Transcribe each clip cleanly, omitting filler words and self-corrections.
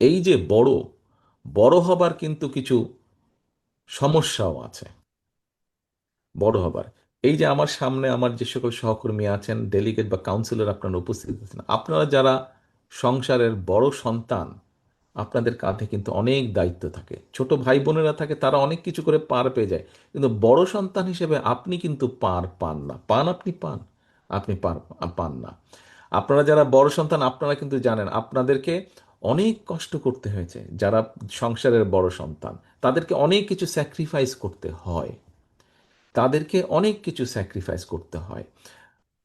এই যে বড় বড় হবার কিন্তু কিছু সমস্যাও আছে। বড় হবার, এই যে আমার সামনে আমার যে সকল সহকর্মী আছেন, ডেলিগেট বা কাউন্সিলর আপনারা উপস্থিত আছেন, আপনারা যারা সংসারের বড় সন্তান, আপনাদের কাঁধে কিন্তু অনেক দায়িত্ব থাকে। ছোট ভাই বোনেরা থাকে, তারা অনেক কিছু করে পার পেয়ে যায়, কিন্তু বড় সন্তান হিসেবে আপনি কিন্তু পার পান না। পান, আপনি পান, আপনি পার পান না। আপনারা যারা বড় সন্তান, আপনারা কিন্তু জানেন আপনাদেরকে অনেক কষ্ট করতে হয়েছে। যারা সংসারের বড় সন্তান, তাদেরকে অনেক কিছু স্যাক্রিফাইস করতে হয়, তাদেরকে অনেক কিছু স্যাক্রিফাইস করতে হয়।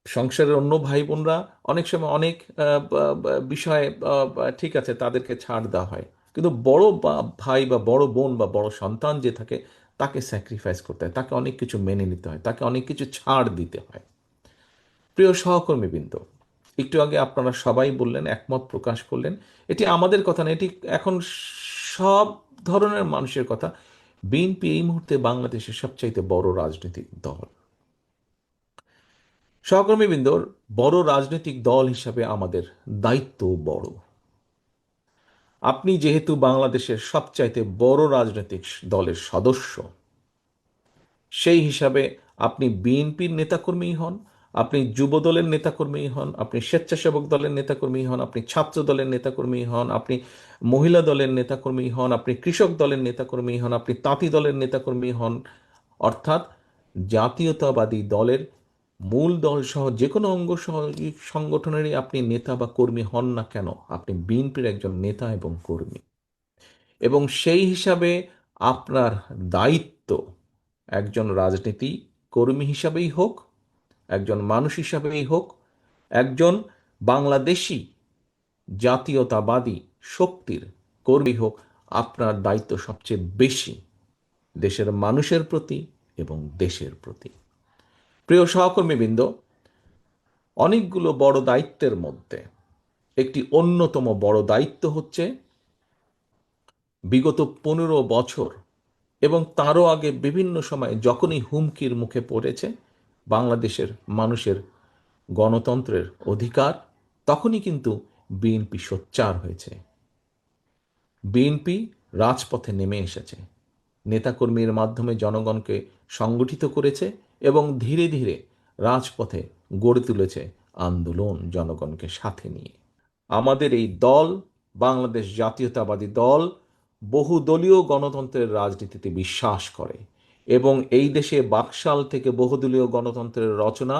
সংসারের অন্য ভাই বোনরা অনেক সময় অনেক বিষয়ে ঠিক আছে, তাদেরকে ছাড় দেওয়া হয়, কিন্তু বড় ভাই বা বড় বোন বা বড় সন্তান যে থাকে, তাকে স্যাক্রিফাইস করতে হয়, তাকে অনেক কিছু মেনে নিতে হয়, তাকে অনেক কিছু ছাড় দিতে হয়। প্রিয় সহকর্মীবৃন্দ, একটু আগে আপনারা সবাই বললেন, একমত প্রকাশ করলেন, এটি আমাদের কথা না, এটি এখন সব ধরনের মানুষের কথা। বিএনপি এই মুহূর্তে বাংলাদেশের সবচাইতে বড় রাজনৈতিক দল। সহকর্মীবৃন্দর, বড় রাজনৈতিক দল হিসাবে আমাদের দায়িত্ব বড়। আপনি যেহেতু বাংলাদেশের সবচাইতে বড় রাজনৈতিক দলের সদস্য, সেই হিসাবে আপনি বিএনপির নেতাকর্মী হন, আপনি যুব দলের নেতাকর্মী হন, আপনি স্বেচ্ছাসেবক দলের নেতাকর্মী হন, আপনি ছাত্র দলের নেতাকর্মী হন, আপনি মহিলা দলের নেতাকর্মী হন, আপনি কৃষক দলের নেতাকর্মী হন, আপনি তাঁতি দলের নেতাকর্মী হন, অর্থাৎ জাতীয়তাবাদী দলের মূল দল সহ যে কোনো অঙ্গ সংগঠনেরই আপনি নেতা বা কর্মী হন না কেন, আপনি বিএনপির একজন নেতা এবং কর্মী। এবং সেই হিসাবে আপনার দায়িত্ব, একজন রাজনীতি কর্মী হিসাবেই হোক, একজন মানুষ হিসাবেই হোক, একজন বাংলাদেশি জাতীয়তাবাদী শক্তির কর্মী হোক, আপনার দায়িত্ব সবচেয়ে বেশি দেশের মানুষের প্রতি এবং দেশের প্রতি। প্রিয় সহকর্মীবৃন্দ, অনেকগুলো বড় দায়িত্বের মধ্যে একটি অন্যতম বড় দায়িত্ব হচ্ছে বিগত 15 বছর এবং তারও আগে বিভিন্ন সময়ে যখনই হুমকির মুখে পড়েছে বাংলাদেশের মানুষের গণতন্ত্রের অধিকার, তখনই কিন্তু বিএনপি সোচ্চার হয়েছে। বিএনপি রাজপথে নেমে এসেছে, নেতাকর্মীর মাধ্যমে জনগণকে সংগঠিত করেছে এবং ধীরে ধীরে রাজপথে গড়ে তুলেছে আন্দোলন জনগণকে সাথে নিয়ে। আমাদের এই দল, বাংলাদেশ জাতীয়তাবাদী দল, বহুদলীয় গণতন্ত্রের রাজনীতিতে বিশ্বাস করে এবং এই দেশে বাকশাল থেকে বহুদলীয় গণতন্ত্রের রচনা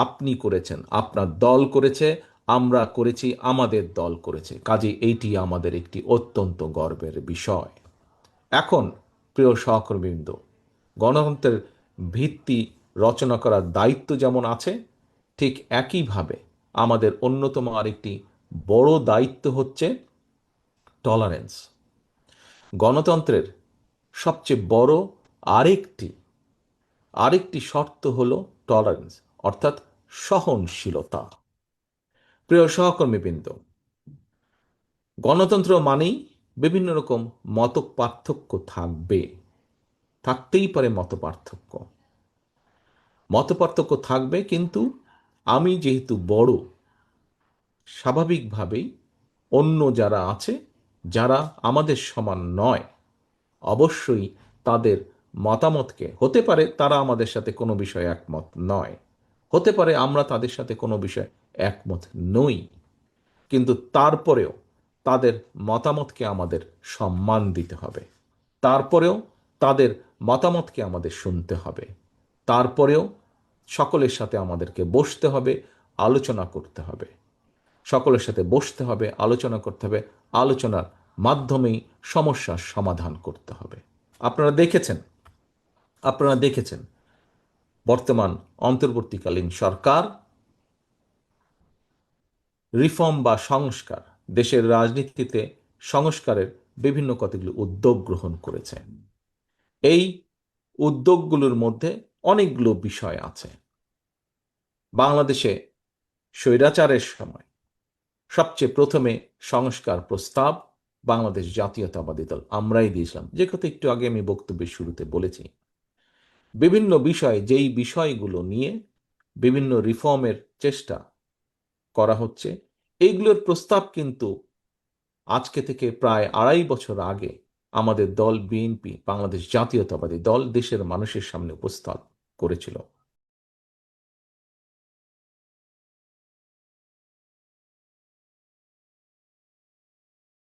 আপনি করেছেন, আপনার দল করেছে, আমরা করেছি, আমাদের দল করেছে। কাজে এইটি আমাদের একটি অত্যন্ত গর্বের বিষয়। এখন প্রিয় সহকর্মীবৃন্দ, গণতন্ত্রের ভিত্তি রচনা করার দায়িত্ব যেমন আছে, ঠিক একইভাবে আমাদের অন্যতম আরেকটি বড় দায়িত্ব হচ্ছে টলারেন্স। গণতন্ত্রের সবচেয়ে বড় আরেকটি আরেকটি শর্ত হল টলারেন্স, অর্থাৎ সহনশীলতা। প্রিয় সহকর্মীবৃন্দ, গণতন্ত্র মানেই বিভিন্ন রকম মত পার্থক্য থাকবে, থাকতেই পারে মত পার্থক্য, মত পার্থক্য থাকবে, কিন্তু আমি যেহেতু বড়, স্বাভাবিকভাবেই অন্য যারা আছে, যারা আমাদের সমান নয়, অবশ্যই তাদের মতামতকে, হতে পারে তারা আমাদের সাথে কোনো বিষয়ে একমত নয়, হতে পারে আমরা তাদের সাথে কোনো বিষয়ে একমত নই, কিন্তু তারপরেও তাদের মতামতকে আমাদের সম্মান দিতে হবে, তারপরেও তাদের মতামতকে আমাদের শুনতে হবে, তারপরেও সকলের সাথে আমাদেরকে বসতে হবে, আলোচনা করতে হবে, সকলের সাথে বসতে হবে, আলোচনা করতে হবে, আলোচনার মাধ্যমেই সমস্যার সমাধান করতে হবে। আপনারা দেখেছেন আপনারা দেখেছেন বর্তমান অন্তর্বর্তীকালীন সরকার রিফর্ম বা সংস্কার, দেশের রাজনীতিতে সংস্কারের বিভিন্ন কতগুলো উদ্যোগ গ্রহণ করেছে। এই উদ্যোগগুলোর মধ্যে অনেকগুলো বিষয় আছে। বাংলাদেশে স্বৈরাচারের সময় সবচেয়ে প্রথমে সংস্কার প্রস্তাব বাংলাদেশ জাতীয়তাবাদী দল আমরাই দিয়েছিলাম, যে কথা একটু আগে আমি বক্তব্যের শুরুতে বলেছি। বিভিন্ন বিষয়, যেই বিষয়গুলো নিয়ে বিভিন্ন রিফর্মের চেষ্টা করা হচ্ছে, এইগুলোর প্রস্তাব কিন্তু আজকে থেকে প্রায় 2.5 বছর আগে আমাদের দল বিএনপি, বাংলাদেশ জাতীয়তাবাদী দল, দেশের মানুষের সামনে উপস্থাপন করেছিল।